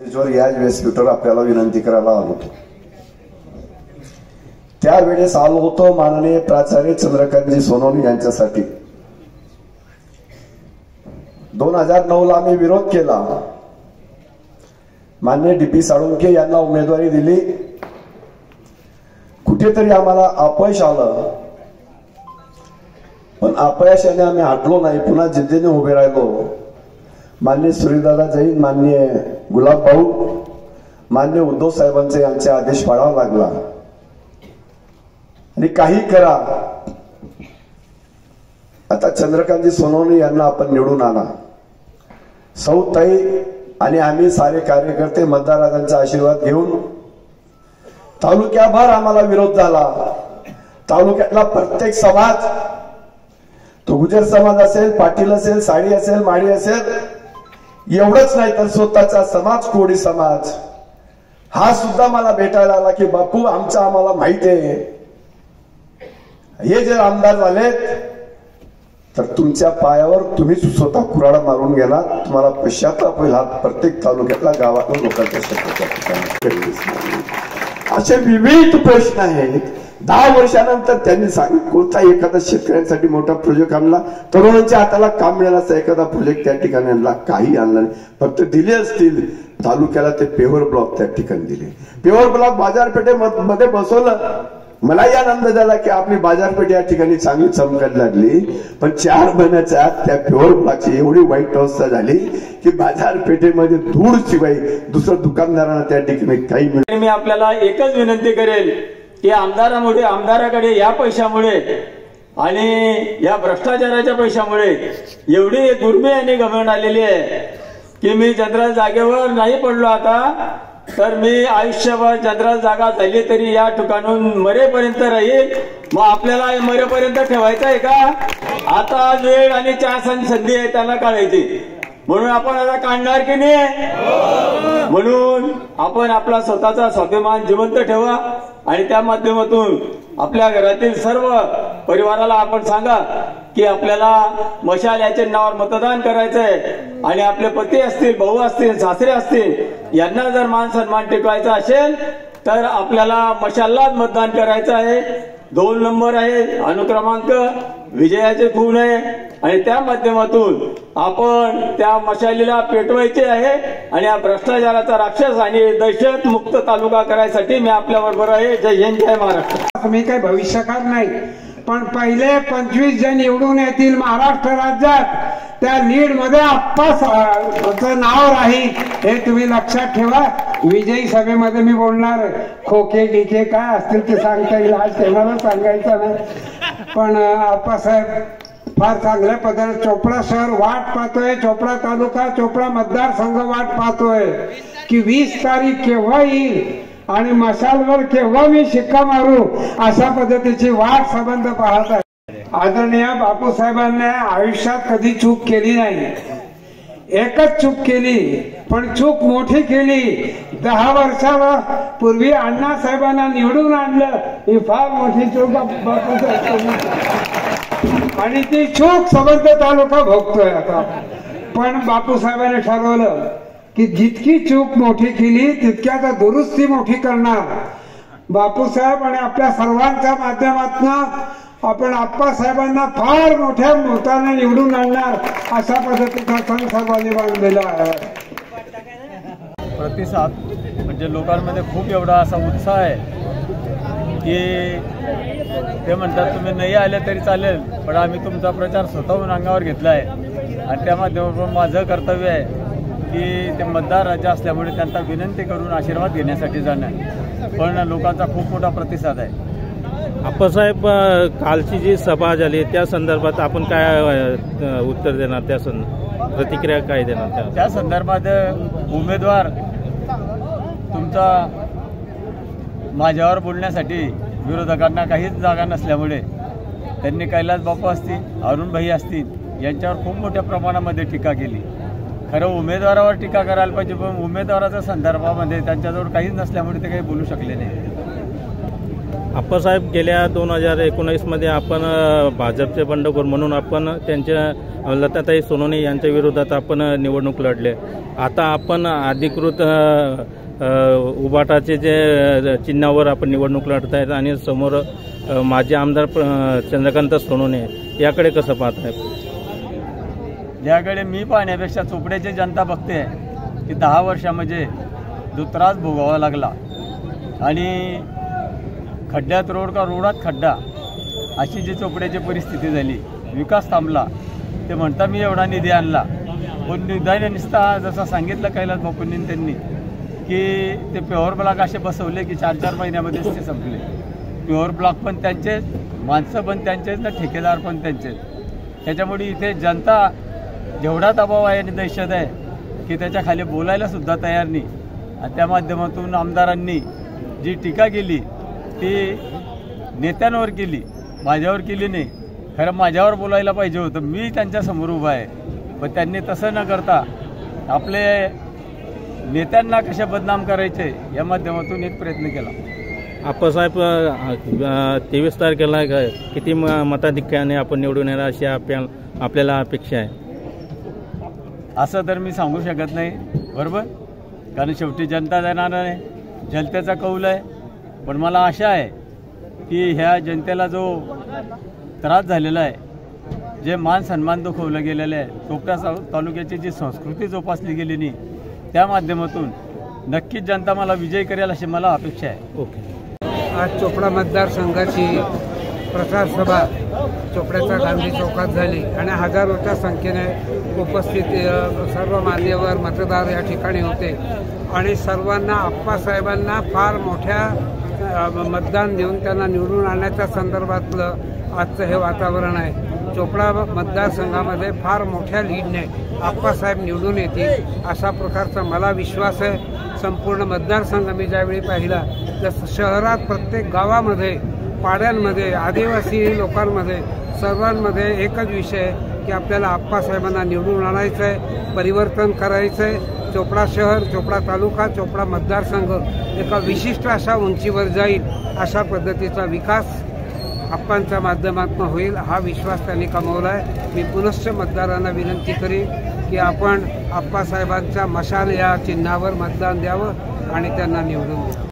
त्याच्यावर याच व्यासपीठावर आपल्याला विनंती करायला आलो होतो। त्यावेळेस आलो होतो माननीय प्राचार्य चंद्रकांतजी सोनवणे यांच्यासाठी। 2009 ला आम्ही विरोध केला, माननीय डीपी साळुंखे यांना उमेदवारी दिली, कुठेतरी आम्हाला अपयश आलं, पण अपयशाने आम्ही हटलो नाही, पुन्हा जिद्दीने उभे राहिलो। माननीय सूर्यदादा जैन, माननीय गुलाब भाऊ, माननीय उद्धव साहेबांचे यांचे आदेश पाळावा लागला आणि काही करा, आता चंद्रकांतजी सोनवणे यांना आपण निवडून आणा। सौताई आणि आम्ही सारे कार्यकर्ते मतदारांचा आशीर्वाद घेऊन तालुक्याभर आम्हाला विरोध झाला। तालुक्यातला प्रत्येक समाज, तो गुजर समाज असेल, पाटील असेल, साडी असेल, माळी असेल, एवढंच नाही तर स्वतःचा समाज, कोळी समाज हा सुद्धा मला भेटायला आला की बापू आमचं आम्हाला माहिती आहे, हे जर आमदार झालेत तर तुमच्या पायावर तुम्ही स्वतः कुऱ्हाड मारून गेला, तुम्हाला पश्चाताप होईल। हा प्रत्येक तालुक्यातला गावातल्या लोकांच्या शब्दाच्या असे विविध प्रश्न आहेत। 10 वर्षानंतर त्यांनी सांगितलं कोणता एखादा शेतकऱ्यांसाठी मोठा प्रोजेक्ट आणला, तरुणांच्या हाताला काम मिळालं एखादा प्रोजेक्ट त्या ठिकाणी आणला, काही आणलं नाही। फक्त दिले असतील तालुक्याला ते पेवर ब्लॉक त्या ठिकाणी दिले। पेवर ब्लॉक बाजारपेठेमध्ये बसवलं। मलाही आनंद झाला की आपली बाजारपेठ या ठिकाणी चांगली चमकायला लागली, पण 4 महिन्याच्या आत त्या पेवर ब्लॉकची एवढी वाईट अवस्था झाली की बाजारपेठेमध्ये धूळ शिवाय दुसरं दुकानदारांना त्या ठिकाणी काही मिळत। मी आपल्याला एकच विनंती करेल की आमदाराकडे या पैशामुळे आणि या भ्रष्टाचाराच्या पैशामुळे एवढी गुरमी आणि घमंड आलेली आहे की मी चंद्राच्या जागेवर नाही पडलो आता, तर मी आयुष्यभर चंद्राची जागा झाली तरी या ठिकाणून मरेपर्यंत राहील। मग आपल्याला मरेपर्यंत ठेवायचं आहे का? आता वेळ आणि संधी आहे त्यांना काढायची, म्हणून आपण आता काढणार की नाही? म्हणून आपण आपला स्वतःचा स्वाभिमान जिवंत ठेवा आणि त्या माध्यमातून आपल्या घरातील सर्व परिवाराला आपण सांगा की आपल्याला मशाल या चिन्हावर मतदान करायचंय आणि आपले पती असतील, भाऊ असतील, सासरे असतील, यांना जर मान सन्मान टिकवायचा असेल तर आपल्याला मशाललाच मतदान करायचं आहे। 2 नंबर आहे, अनुक्रमांक विजयाचे खूण आहे आणि त्या माध्यमातून आपण त्या मशालीला पेटवायचे आहे आणि या भ्रष्टाचाराचा राक्षस आणि दहशत मुक्त तालुका करायसाठी मी आपल्या बरोबर आहे। जय हिंद, जय महाराष्ट्र। मी काही भविष्यकार नाही, पण पहिले 25 जण निवडून येतील महाराष्ट्र राज्यात, त्या लीड मध्ये आप्पाचं नाव राहील, हे तुम्ही लक्षात ठेवा। विजयी सभेमध्ये मी बोलणार, खोके गिके काय असतील ते सांगता येईल, आज कोणाला सांगायचं नाही, पण आप्पासाहेब फार चांगल्या पद्धतीने चोपडा शहर वाट पाहतोय, चोपडा तालुका, चोपडा मतदारसंघ वाट पाहतोय की 20 तारीख केव्हा येईल आणि मशालवर केव्हा मी शिक्का मारू, अशा पद्धतीची वाट संबंध पाहत आहे। आदरणीय बापूसाहेबांनी आयुष्यात कधी चूक केली नाही, एकच चूक केली, पण चूक मोठी केली। 10 वर्षापूर्वी अण्णासाहेबांना निवडून आणलं, ही फार मोठी चूक आणि ती चूक संबंध तालुका भोगतोय आता। पण बापूसाहेबांनी ठरवलं की जितकी चूक मोठी केली तितक्याचा दुरुस्ती मोठी करणार। बापूसाहेब आणि आपल्या सर्वांच्या माध्यमातून आपण आप्पासाहेबांना फार मोठ्या मताने निवडून आणणार, अशा पद्धतीचा संकल्पाने बांधलेला आहे। प्रतिसाद म्हणजे लोकांमध्ये खूप एवढा असा उत्साह आहे की ते म्हणतात तुम्ही नाही आले तरी चालेल, पण आम्ही तुमचा प्रचार स्वतःहून अंगावर घेतला आहे आणि त्या माध्यमातून माझं कर्तव्य आहे की ते मतदार राज्य असल्यामुळे त्यांना विनंती करून आशीर्वाद घेण्यासाठी जाणं। पण लोकांचा खूप मोठा प्रतिसाद आहे। आप्पासाहेब, कालची जी सभा झाली त्या संदर्भात आपण काय उत्तर देणार, त्या प्रतिक्रिया काय देणार? त्या संदर्भात उमेदवार तुमचा माझ्यावर बोलण्यासाठी विरोधकांना काहीच जागा नसल्यामुळे त्यांनी कैलास बापू असतील, अरुणभाई असतील यांच्यावर खूप मोठ्या प्रमाणामध्ये टीका केली। खरं उमेदवारावर टीका करायला पाहिजे, पण उमेदवाराच्या संदर्भामध्ये त्यांच्याजवळ काहीच नसल्यामुळे ते काही बोलू शकले नाही। आप्पासाहेब गेल्या 2019मध्ये आपण भाजपचे बंडखोर म्हणून आपण त्यांच्या लताताई सोनवणे यांच्या विरोधात आपण निवडणूक लढले. आता आपण अधिकृत उभाटाचे जे चिन्हावर आपण निवडणूक लढत आहेत आणि समोर माजी आमदार चंद्रकांत सोनवणे याकडे कसं पाहत आहेत? याकडे मी पाहण्यापेक्षा चोपड्याची जनता बघते की 10 वर्षामध्ये जो त्रास भोगावा लागला आणि खड्ड्यात रोड का रोडात खड्डा अशी जी चोपड्याची परिस्थिती झाली, विकास थांबला. ते म्हणता मी एवढा निधी आणला, पण निधीने निसता जसं सांगितलं कैलास बापूंनी त्यांनी की ते प्युअर ब्लॉक असे बसवले की 4-4 महिन्यामध्येच ते संपले. प्युअर ब्लॉक पण त्यांचेच, माणसं पण त्यांचेच ना, ठेकेदार पण त्यांचेच. त्याच्यामुळे इथे जनता जेवढा दबाव आहे आणि दहशत आहे की त्याच्या खाली बोलायला सुद्धा तयार नाही. आणि त्या माध्यमातून आमदारांनी जी टीका केली ती नेत्यांवर केली, माझ्यावर केली नाही. खरं माझ्यावर बोलायला पाहिजे होतं, मी त्यांच्यासमोर उभा आहे. पण त्यांनी तसं न करता आपले नेत्यांना कशा बदनाम करायचे या माध्यमातून एक प्रयत्न केला. आप्पासाहेब 23 तारखेला किती मताधिक्याने आपण निवडून येणार अशी आपल्याला अपेक्षा आहे? असं तर मी सांगू शकत नाही, बरोबर, कारण शेवटी जनता देणार आहे, जनतेचा कौल आहे. पण मला आशा आहे की ह्या जनतेला जो त्रास झालेला आहे, जे मान सन्मान दुखवलं गेलेलं आहे, चोपडा तालुक्याची जी संस्कृती जोपासली गेली नाही, त्या माध्यमातून नक्कीच जनता मला विजय करेल अशी मला अपेक्षा आहे. ओके. आज चोपडा मतदारसंघाची प्रचार सभा चोपड्याच्या गांधी चौकात झाली आणि हजारोच्या संख्येने उपस्थित सर्व मान्यवर मतदार या ठिकाणी होते आणि सर्वांना आप्पासाहेबांना फार मोठ्या मतदान देऊन त्यांना निवडून आणण्याच्या संदर्भातलं आजचं हे वातावरण आहे. चोपडा मतदारसंघामध्ये फार मोठ्या लीडने आप्पासाहेब निवडून येतील अशा प्रकारचा मला विश्वास आहे. संपूर्ण मतदारसंघ मी ज्यावेळी पाहिला तर शहरात प्रत्येक गावामध्ये, पाड्यांमध्ये, आदिवासी लोकांमध्ये सर्वांमध्ये एकच विषय की आपल्याला आप्पासाहेबांना निवडून आणायचं आहे, परिवर्तन करायचं आहे. चोपडा शहर, चोपडा तालुका, चोपडा मतदारसंघ एका विशिष्ट अशा उंचीवर जाईल, अशा पद्धतीचा विकास आप्पांच्या माध्यमातून होईल हा विश्वास त्यांनी कमावला आहे. मी पुनश्च मतदारांना विनंती करीन की आपण आप्पासाहेबांच्या मशाल या चिन्हावर मतदान द्यावं आणि त्यांना निवडून द्यावं.